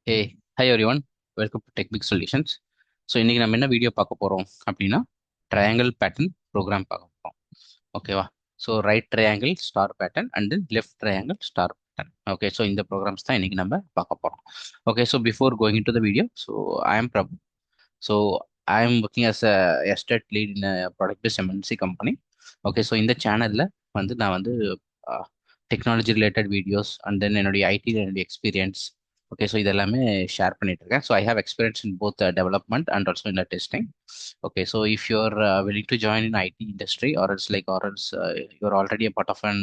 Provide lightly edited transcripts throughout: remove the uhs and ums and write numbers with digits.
Hey hi everyone, welcome to tech big solutions. So இன்னைக்கு நம்ம என்ன வீடியோ பார்க்க போகிறோம் அப்படின்னா ட்ரையாங்கிள் பேட்டர்ன் ப்ரோக்ராம் பார்க்க போகிறோம். ஓகேவா? So right triangle star pattern and then left triangle star pattern. Okay, so இந்த ப்ரோக்ராம்ஸ் தான் இன்னைக்கு நம்ம பார்க்க போகிறோம். Okay, so before going to the video, so I am Prabhu. So I am working as a estate lead in product base MNC company. Okay, so இந்த சேனலில் நான் வந்து technology related videos and then என்னுடைய ஐடியில் என்னுடைய எக்ஸ்பீரியன்ஸ். ஓகே, ஸோ இதெல்லாமே share பண்ணிட்டு இருக்கேன். So I have experience in both development and also in testing. Okay, so if you're willing to join in IT industry or else you're already a part of an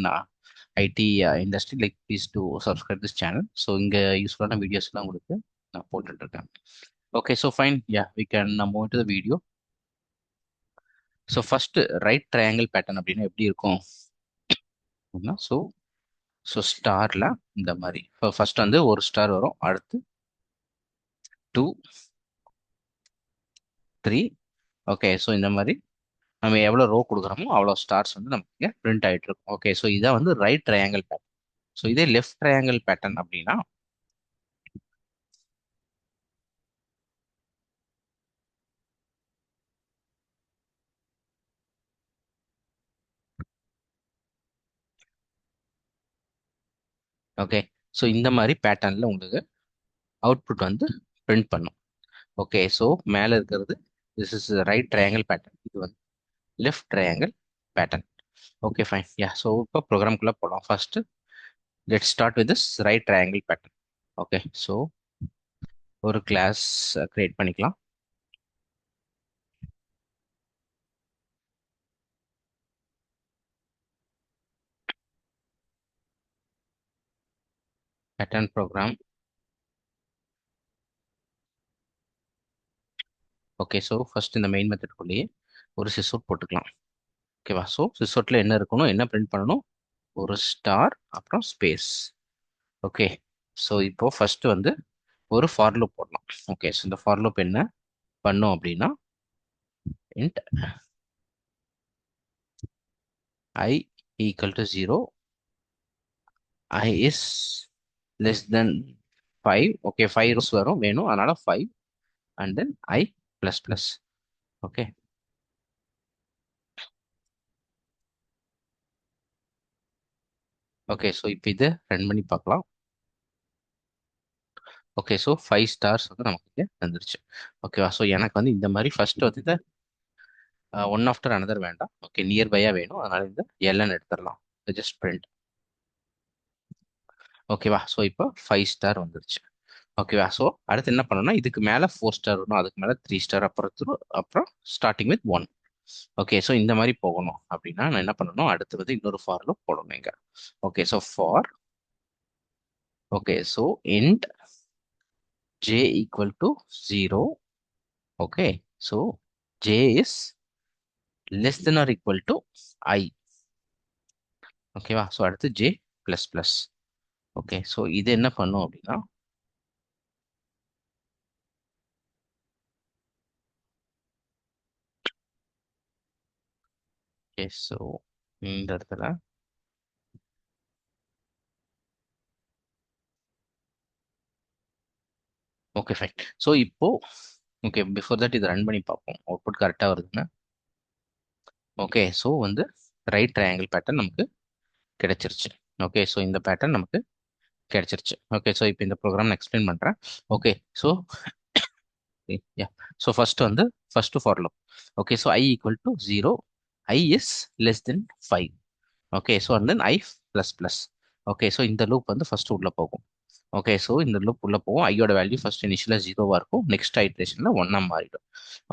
IT industry, like please do subscribe this channel. So இங்க யூஸ்ஃபுல்லான வீடியோஸ்லாம் உங்களுக்கு நான் போட்டுட்டு இருக்கேன். Okay, so fine. Yeah, we can move into the video. So first, right triangle pattern அப்படின்னா எப்படி இருக்கும் அப்படின்னா, ஸோ ஸ்டார்ல இந்த மாதிரி ஃபர்ஸ்ட் வந்து ஒரு ஸ்டார் வரும், அடுத்து 2 3. ஓகே, ஸோ இந்த மாதிரி நம்ம எவ்வளோ ரோ கொடுக்குறோமோ அவ்வளோ ஸ்டார்ஸ் வந்து நமக்கு இங்கே பிரிண்ட் ஆகிட்டு இருக்கும். ஓகே, ஸோ இதான் வந்து ரைட் ட்ரையாங்கிள் பேட்டர்ன். ஸோ இதே லெஃப்ட் ட்ரையாங்கிள் பேட்டர்ன் அப்படின்னா, ஓகே, ஸோ இந்த மாதிரி பேட்டர்னில் உங்களுக்கு அவுட்புட் வந்து பிரிண்ட் பண்ணும். ஓகே, ஸோ மேலே இருக்கிறது this is right triangle pattern, இது வந்து left triangle pattern. Okay fine. Yeah, so இப்போ ப்ரோக்ராம்குள்ளே போகலாம். First let start with this right triangle pattern. Okay, so ஒரு கிளாஸ் கிரியேட் பண்ணிக்கலாம். Pattern program. Okay, so first இந்த மெயின் மெத்தட்குள்ளேயே ஒரு சிஸ்அவுட் போட்டுக்கலாம். ஓகேவா? ஸோ சிஸ்அவுட்டில் என்ன இருக்கணும், என்ன பிரிண்ட் பண்ணணும்? ஒரு ஸ்டார் அப்புறம் ஸ்பேஸ். ஓகே, ஸோ இப்போ ஃபர்ஸ்ட் வந்து ஒரு ஃபார் லூப் போடலாம். ஓகே, ஸோ இந்த ஃபார் லூப் என்ன பண்ணும் அப்படின்னா, int I equal to 0, I is less than 5. Okay, 5 rows வரும் வேணும், அதனால 5 and then I plus plus. Okay, okay, so இப்போ இது ரன் பண்ணி பார்க்கலாம். ஓகே, ஸோ 5 ஸ்டார்ஸ் வந்து நமக்கு இங்கே வந்துருச்சு. ஓகேவா? ஸோ எனக்கு வந்து இந்த மாதிரி ஃபர்ஸ்ட் வந்து இந்த ஒன் ஆஃப்டர் அனதர் வேண்டாம். ஓகே, நியர்பையாக வேணும், அதனால இந்த எல்என் எடுத்துடலாம். Just print. ஓகேவா? ஸோ இப்போ 5 ஸ்டார் வந்துருச்சு. ஓகேவா? ஸோ அடுத்து என்ன பண்ணணும்னா, இதுக்கு மேலே 4 ஸ்டார் வரணும், அதுக்கு மேலே 3 ஸ்டார், அப்புறம் ஸ்டார்டிங் வித் 1. ஓகே, ஸோ இந்த மாதிரி போகணும் அப்படின்னா நான் என்ன பண்ணணும், அடுத்து வந்து இன்னொரு ஃபார்ல போடணும் இங்க. Okay, so for. Okay, so int j equal to 0. Okay, so j is less than or equal to I. ஓகேவா? ஸோ அடுத்து j plus plus. Okay, so இது என்ன பண்ணும் அப்படின்னா, ஓகே, ஸோ இந்த இடத்துல ஓகே ஃபைன். ஸோ இப்போ ஓகே, பிஃபோர் தட் இது ரன் பண்ணி பார்ப்போம் அவுட்புட் கரெக்டாக வருதுன்னு. ஓகே, ஸோ வந்து ரைட் ட்ரையாங்கிள் பேட்டர்ன் நமக்கு கிடைச்சிருச்சு. ஓகே, ஸோ இந்த பேட்டர்ன் நமக்கு கிடைச்சிருச்சு. ஓகே, ஸோ இப்போ இந்த ப்ரோக்ராம் நான் எக்ஸ்பிளைன் பண்ணுறேன். Okay, so yeah, so first வந்து first for loop. Okay, so I equal to 0, I is less than 5. Okay, so and then I plus plus. Okay, so இந்த loop வந்து first உள்ள போகும். Okay, so இந்த loop உள்ள போகும், ஐயோட value first இனிஷியலாக 0வா இருக்கும், நெக்ஸ்ட் ஐட்ரேஷனில் 1ஆ மாறிடும்.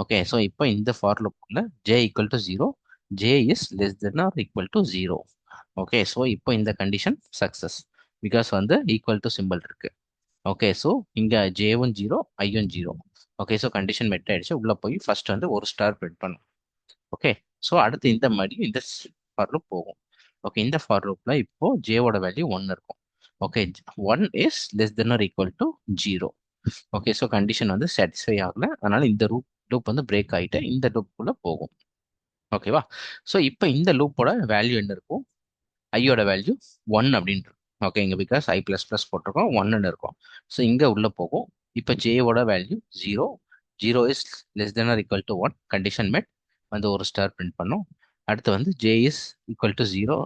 ஓகே, ஸோ இப்போ இந்த ஃபார் லூப்புக்குள்ள j equal to 0, j is less than or equal to 0. Okay, so இப்போ இந்த கண்டிஷன் சக்ஸஸ், பிகாஸ் வந்து ஈக்குவல் டு சிம்பிள் இருக்கு. ஓகே, ஸோ இங்கே ஜேவும் 0, ஐயும் 0. ஓகே, ஸோ கண்டிஷன் மெட் ஆயிடுச்சு. உள்ள போய் ஃபர்ஸ்ட் வந்து ஒரு ஸ்டார் பிரிண்ட் பண்ணும். ஓகே, ஸோ அடுத்து இந்த மாதிரி இந்த ஃபார் லூப் போகும். ஓகே, இந்த ஃபார் லூப்ல இப்போ ஜேவோட வேல்யூ 1 இருக்கும். Okay, 1 is less than or equal to 0. Okay, so condition வந்து சாட்டிஸ்ஃபை ஆகல, அதனால இந்த லூப் வந்து பிரேக் ஆகிட்டு இந்த லூப்புக்குள்ள போகும். ஓகேவா? ஸோ இப்போ இந்த லூப்போட வேல்யூ என்ன இருக்கும்? ஐயோட வேல்யூ 1 அப்படின்ட்டு. ஓகே, இங்கே பிகாஸ் I ப்ளஸ் ப்ளஸ் போட்டிருக்கோம், 1ன்னு இருக்கும். ஸோ இங்கே உள்ள போகும். இப்போ ஜேயோட value zero, zero is less than or equal to one, condition met வந்து ஒரு ஸ்டார் பிரிண்ட் பண்ணும். அடுத்து வந்து J is equal to zero,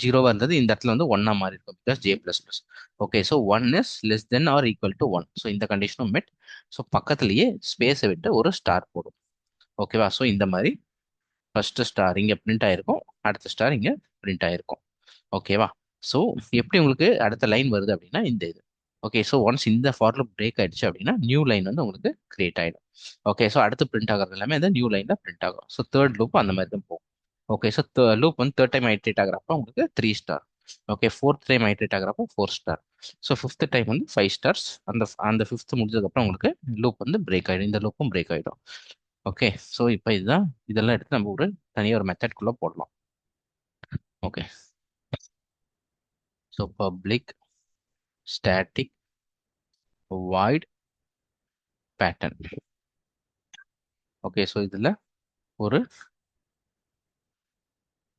ஜீரோவாக இருந்தது இந்த இடத்துல வந்து ஒன்னா மாறி இருக்கும் because J plus plus. Okay, so one is less than or equal to one, so இந்த கண்டிஷனும் மெட். ஸோ பக்கத்துலேயே ஸ்பேஸை விட்டு ஒரு ஸ்டார் போடும். ஓகேவா? ஸோ இந்த மாதிரி ஃபர்ஸ்ட் ஸ்டார் இங்கே பிரிண்ட் ஆயிருக்கும், அடுத்த ஸ்டார் இங்கே பிரிண்ட் ஆயிருக்கும். ஓகேவா? ஸோ எப்படி உங்களுக்கு அடுத்த லைன் வருது அப்படின்னா இந்த இது. ஓகே, ஸோ ஒன்ஸ் இந்த ஃபார் லூப் பிரேக் ஆயிடுச்சு அப்படின்னா நியூ லைன் வந்து உங்களுக்கு கிரியேட் ஆயிடும். ஓகே, ஸோ அடுத்து பிரிண்ட் ஆகிறது எல்லாமே அந்த நியூ லைனில் பிரிண்ட் ஆகும். ஸோ தேர்ட் லூப் அந்த மாதிரி தான் போகும். ஓகே, ஸோ லூப் வந்து தேர்ட் டைம் ஐட்ரேட் ஆகிறப்ப உங்களுக்கு three star. Okay, fourth time iterate ஆகிறப்போ four star. So fifth time வந்து ஃபைவ் ஸ்டார்ஸ். அந்த அந்த ஃபிஃப்த் முடிஞ்சதுக்கப்புறம் உங்களுக்கு லூப் வந்து பிரேக் ஆகிடும், இந்த லூப்பும் பிரேக் ஆகிடும். ஓகே, ஸோ இப்போ இதுதான், இதெல்லாம் எடுத்து நம்ம ஒரு தனியாக ஒரு மெத்தட்குள்ளே போடலாம். Okay, so public static void pattern. Okay, so இதில் ஒரு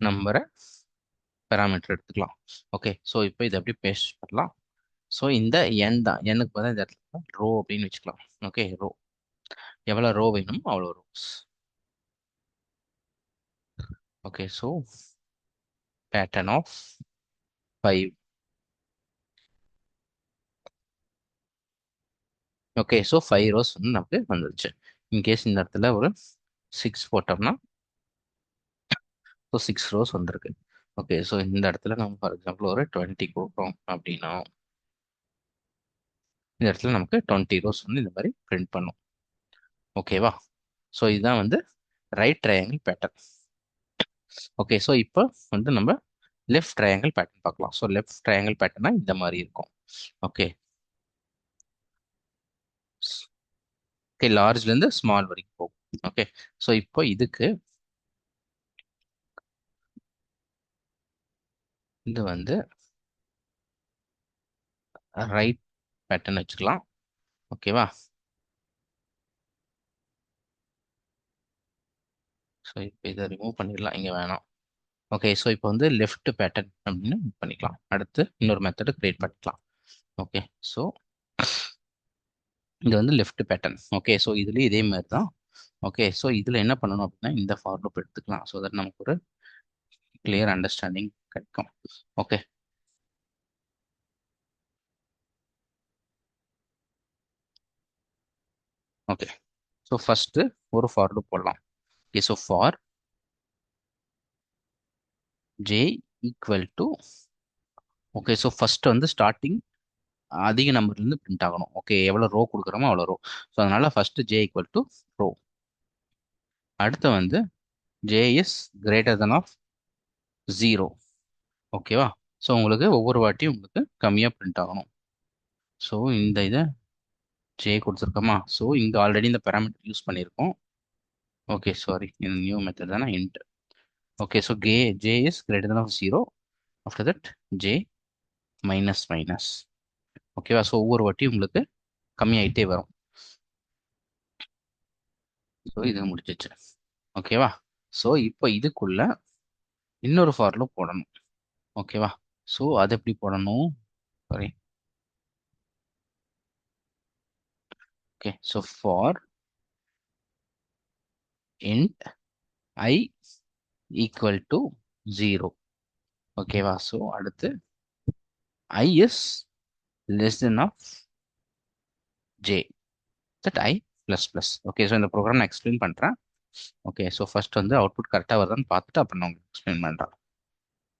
நம்பரை பேராமீட்டர் எடுத்துக்கலாம். ஓகே, ஸோ இப்போ இதை எப்படி பேஸ்ட் பண்ணலாம்? ஸோ இந்த என் தான், எண்ணுக்கு பதிலாக இந்த இடத்துல ரோ அப்படின்னு வச்சுக்கலாம். ஓகே, ரோ எவ்வளோ ரோ வேணுமோ அவ்வளோ rows. Okay, so pattern of 5. Okay, so 5 rows வந்து நமக்கு வந்துருச்சு. இன்கேஸ் இந்த இடத்துல ஒரு 6 போட்டோம்னா ஸோ 6 ரோஸ் வந்திருக்கு. ஓகே, ஸோ இந்த இடத்துல நம்ம ஃபார் எக்ஸாம்பிள் ஒரு 20 கொடுக்குறோம் அப்படின்னா இந்த இடத்துல நமக்கு 20 ரோஸ் வந்து இந்த மாதிரி பிரிண்ட் பண்ணும். ஓகேவா? ஸோ இதுதான் வந்து right triangle pattern. Okay, so இப்போ வந்து நம்ம லெஃப்ட் ட்ரையாங்கிள் பேட்டர்ன் பார்க்கலாம். ஸோ லெஃப்ட் ட்ரையாங்கிள் பேட்டர்னா இந்த மாதிரி இருக்கும். ஓகே, ஓகே, லார்ஜ்லேருந்து ஸ்மால் வரைக்கும் போகும். ஓகே, ஸோ இப்போ இதுக்கு இது வந்து ரைட் பேட்டர்ன் வச்சுக்கலாம். ஓகேவா? ஸோ இப்போ இதை ரிமூவ் பண்ணிடலாம், இங்கே வேணாம். ஓகே, ஸோ இப்போ வந்து லெஃப்ட் பேட்டர்ன் அப்படின்னு பண்ணிக்கலாம். அடுத்து இன்னொரு மெத்தடு கிரியேட் பண்ணிக்கலாம். ஓகே, ஸோ இது வந்து லெஃப்ட் பேட்டர்ன். ஓகே, ஸோ இதுலேயும் இதே மாதிரி தான். ஓகே, ஸோ இதில் என்ன பண்ணணும் அப்படின்னா இந்த ஃபார் லூப் எடுத்துக்கலாம். ஸோ தட் நமக்கு ஒரு கிளியர் அண்டர்ஸ்டாண்டிங் கிடைக்கும். ஓகே, ஓகே, ஸோ ஃபர்ஸ்ட் ஒரு ஃபார் லூப் போடலாம். Okay, so for j equal to, okay, so first வந்து ஸ்டார்டிங் அதிக நம்பர்லேருந்து பிரிண்ட் ஆகணும். ஓகே, எவ்வளோ ரோ கொடுக்குறோமோ அவ்வளோ ரோ. ஸோ அதனால first j equal to row. அடுத்து வந்து J is greater than of zero. ஓகேவா? ஸோ உங்களுக்கு ஒவ்வொரு வாட்டியும் உங்களுக்கு கம்மியாக பிரிண்ட் ஆகணும். ஸோ இந்த இதை ஜே கொடுத்துருக்கோமா? ஸோ இங்கே ஆல்ரெடி இந்த பேராமீட்டர் யூஸ் பண்ணியிருக்கோம். ஓகே, சாரி, இந்த நியூ மெத்தட் தானே int. Okay, so j is greater than of zero. After that j minus minus. ஓகேவா? ஸோ ஒவ்வொரு வாட்டியும் உங்களுக்கு கம்மியாயிட்டே வரும். ஸோ இது முடிச்சிச்சு. ஓகேவா? ஸோ இப்போ இதுக்குள்ள இன்னொரு ஃபார்லும் போடணும். ஓகேவா? ஸோ அது எப்படி போடணும்? Sorry. Okay, so for int I equal to zero. ஓகேவா? ஸோ அடுத்து I is less than of J that I plus plus. Okay, so இந்த ப்ரோக்ராம் நான் எக்ஸ்பிளைன் பண்ணுறேன். ஓகே, ஸோ ஃபர்ஸ்ட் வந்து அவுட்புட் கரெக்டாக வருதான்னு பார்த்துட்டு அப்புறம் நான் உங்களுக்கு எக்ஸ்பிளைன் பண்ணுறேன்.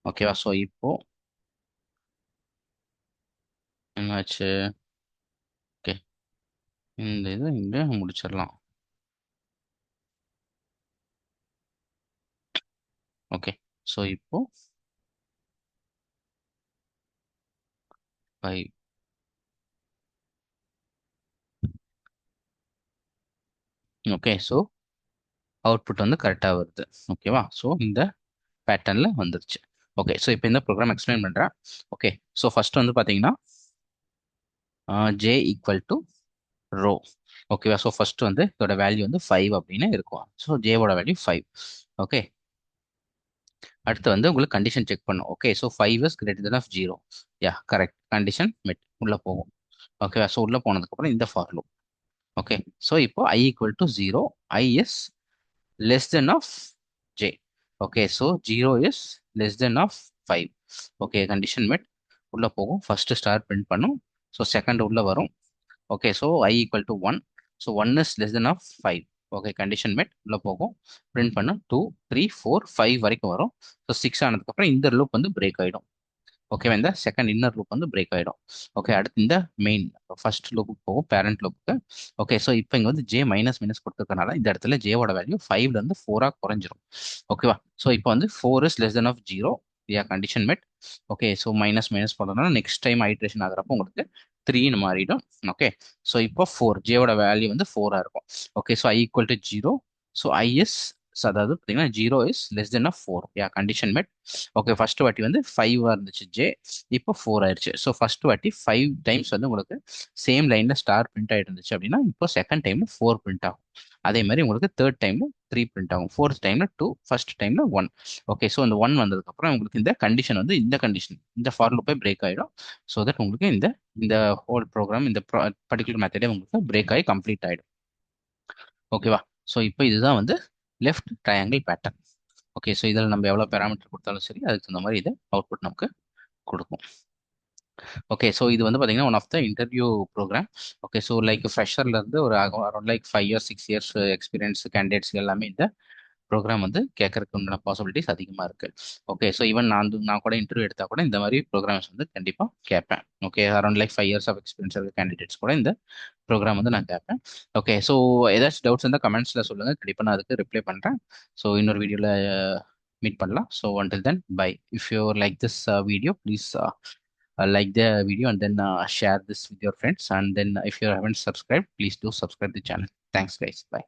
ஓகேவா? ஸோ இப்போ என்னாச்சு? ஓகே, இந்த இதை இங்கே முடிச்சிடலாம். ஓகே, ஸோ இப்போ 5. ஓகே, ஸோ அவுட்புட் வந்து கரெக்டாக வருது. ஓகேவா? ஸோ இந்த பேட்டர்னில் வந்துருச்சு. ஓகே, ஸோ இப்போ இந்த ப்ரோக்ராம் எக்ஸ்பிளைன் பண்ணுறேன். ஓகே, ஸோ ஃபர்ஸ்ட் வந்து பார்த்தீங்கன்னா ஜே ஈக்குவல் டு ரோ. ஓகேவா? ஸோ ஃபர்ஸ்ட் வந்து இதோட வேல்யூ வந்து 5 அப்படின்னு இருக்கும். So ஜேவோட value 5. ஓகே, அடுத்து வந்து உங்களுக்கு கண்டிஷன் செக் பண்ணும். Okay, so 5 is greater than of zero. Yeah, correct, condition met, உள்ளே போகும். ஓகேவா? ஸோ உள்ளே போனதுக்கப்புறம் இந்த ஃபார் லூப். ஓகே, ஸோ இப்போ I equal to 0, I is less than of J. Okay, so 0 is less than of 5. Okay, condition met. உள்ள போகும், first star print பண்ணும். ஸோ செகண்ட் உள்ள வரும். Okay, so I equal to 1. So 1 is less than of 5. Okay, condition met. உள்ள போகும், print பண்ணும். 2, 3, 4, 5 வரைக்கும் வரும். ஸோ 6 ஆனதுக்கப்புறம் இந்த லூப் வந்து பிரேக் ஆகிடும். ஓகே, இந்த செகண்ட் இன்னர் லூப் வந்து பிரேக் ஆகிடும். ஓகே, அடுத்து இந்த மெயின் ஃபர்ஸ்ட் லூப்புக்கு போகும், பேரண்ட் லூப்புக்கு. ஓகே, ஸோ இப்போ இங்கே வந்து ஜே மைனஸ் மைனஸ் கொடுத்துருக்கனால இந்த இடத்துல ஜேவோட வேல்யூ 5லேருந்து 4ஆக குறைஞ்சிரும். ஓகேவா? ஸோ இப்போ வந்து 4 is less than of 0. Yeah, condition met. Okay, so minus minus போடுறதுனால நெக்ஸ்ட் டைம் ஐட்ரேஷன் ஆகிறப்போ உங்களுக்கு 3ன்னு மாறிடும். ஓகே, ஸோ இப்போ 4 ஜேவோட வேல்யூ வந்து 4ஆக இருக்கும். Okay, so I equal to 0. So I is, அதாவது பார்த்தீங்கன்னா 0 is less than of 4. Yeah, condition met. Okay, ஃபர்ஸ்ட் வாட்டி வந்து 5ஆக இருந்துச்சு ஜே, இப்போ 4 ஆயிடுச்சு. ஸோ ஃபர்ஸ்ட் வாட்டி 5 டைம்ஸ் வந்து உங்களுக்கு சேம் லைன்ல ஸ்டார் பிரிண்ட் ஆகிட்டு இருந்துச்சு அப்படின்னா இப்போ செகண்ட் டைம்ல 4 பிரிண்ட் ஆகும். அதே மாதிரி உங்களுக்கு தேர்ட் டைம்ல 3 பிரிண்ட் ஆகும், ஃபோர்த் டைம்ல 2, ஃபர்ஸ்ட் டைம்ல 1. ஓகே, ஸோ இந்த 1 வந்ததுக்கு அப்புறம் உங்களுக்கு இந்த கண்டிஷன் வந்து இந்த கண்டிஷன் இந்த ஃபார் லூப்பே பிரேக் ஆகிடும். ஸோ தட் உங்களுக்கு இந்த இந்த ஹோல் ப்ரோக்ராம் இந்த பர்டிகுலர் மெத்தடே உங்களுக்கு பிரேக் ஆகி கம்ப்ளீட் ஆகிடும். ஓகேவா? ஸோ இப்போ இதுதான் வந்து left triangle pattern. Okay, so இதில் நம்ம எவ்வளோ பேராமீட்டர் கொடுத்தாலும் சரி, அதுக்கு தகுந்த மாதிரி இது அவுட்புட் நமக்கு கொடுக்கும். ஓகே, ஸோ இது வந்து பார்த்தீங்கன்னா one of the interview program. Okay, so like ஃப்ரெஷர்லேருந்து ஒரு around like 5 years 6 years experience candidates எல்லாமே இந்த ப்ரோக்ராம் வந்து கேட்கறதுக்கு உண்டான பாசிபிலிட்டிஸ் அதிகமாக இருக்கு. ஓகே, ஸோ ஈவன் நான் கூட இன்டர்வியூ எடுத்தால் கூட இந்த மாதிரி ப்ரோக்ராம்ஸ் வந்து கண்டிப்பாக கேட்பேன். Okay, around like 5 years of experience இருக்க கேண்டிடேட்ஸ் கூட இந்த ப்ரோக்ராம் வந்து நான் கேட்பேன். ஓகே, ஸோ ஏதாச்சும் டவுட்ஸ் இருந்தால் கமெண்ட்ஸில் சொல்லுங்கள், கண்டிப்பாக நான் அதுக்கு ரிப்ளை பண்ணுறேன். ஸோ இன்னொரு வீடியோவில் மீட் பண்ணலாம். So until then, bye. If you like this video, please like the video and then share this with your friends. And then if you haven't subscribed, please do subscribe the channel. Thanks, guys. Bye.